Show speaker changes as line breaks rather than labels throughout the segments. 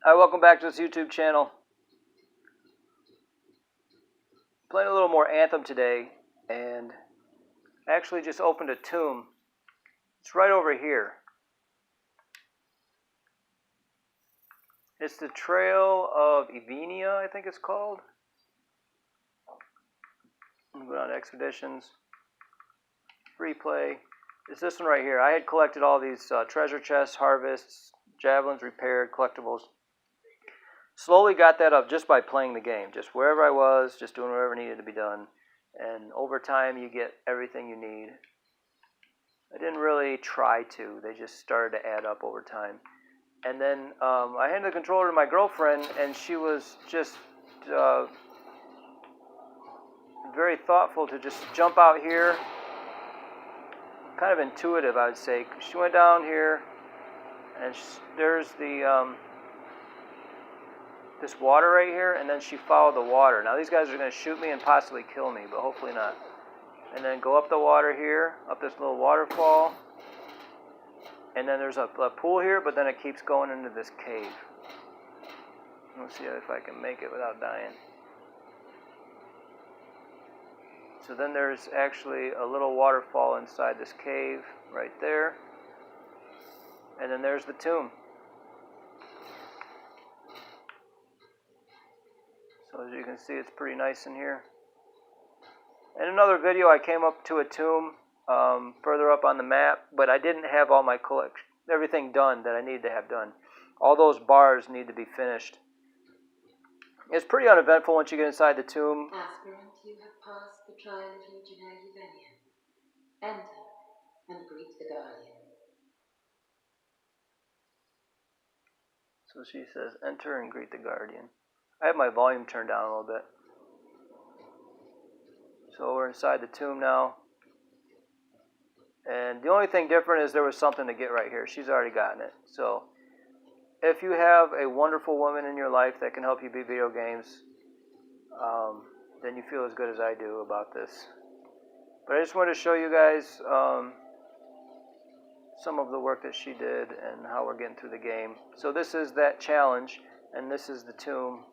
Hi, welcome back to this YouTube channel. Playing a little more Anthem today, and I actually just opened a tomb. It's right over here. It's the Trail of Yvenia, I think it's called. I'm going on expeditions. Free play. It's this one right here. I had collected all these treasure chests, harvests, javelins, repaired, collectibles. Slowly got that up just by playing the game. Just wherever I was, just doing whatever needed to be done. And over time, you get everything you need. I didn't really try to. They just started to add up over time. And then I handed the controller to my girlfriend, and she was just very thoughtful to just jump out here. Kind of intuitive, I would say. She went down here, and there's the this water right here, and then she followed the water. Now these guys are going to shoot me and possibly kill me, but hopefully not. And then go up the water here, up this little waterfall. And then there's a pool here, but then it keeps going into this cave. Let's see if I can make it without dying. So then there's actually a little waterfall inside this cave right there. And then there's the tomb. So as you can see, it's pretty nice in here. In another video, I came up to a tomb further up on the map, but I didn't have all my everything done that I needed to have done. All those bars need to be finished. It's pretty uneventful once you get inside the tomb.
Aspirant, you have passed the trial of Legionnaires Yvenia. Enter and greet the Guardian.
So she says, enter and greet the Guardian. I have my volume turned down a little bit. So we're inside the tomb now. And the only thing different is there was something to get right here. She's already gotten it. So if you have a wonderful woman in your life that can help you beat video games, then you feel as good as I do about this. But I just wanted to show you guys some of the work that she did and how we're getting through the game. So this is that challenge, and this is the tomb.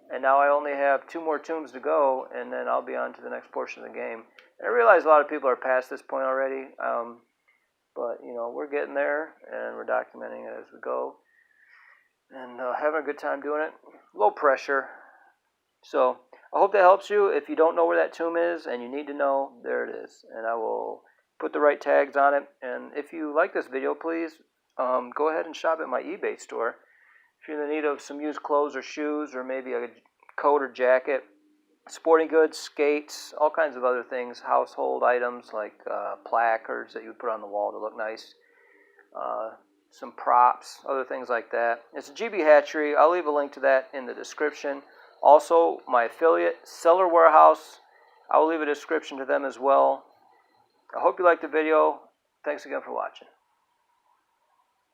And now I only have 2 more tombs to go, and then I'll be on to the next portion of the game. And I realize a lot of people are past this point already, but you know, we're getting there, and we're documenting it as we go, and having a good time doing it. Low pressure. So I hope that helps you. If you don't know where that tomb is and you need to know, there it is, and I will put the right tags on it. And if you like this video, please go ahead and shop at my eBay store. If you're in the need of some used clothes or shoes, or maybe a coat or jacket, sporting goods, skates, all kinds of other things, household items like placards that you would put on the wall to look nice, some props, other things like that. It's a GB Hatchery. I'll leave a link to that in the description. Also, my affiliate, Seller Warehouse, I will leave a description to them as well. I hope you liked the video. Thanks again for watching.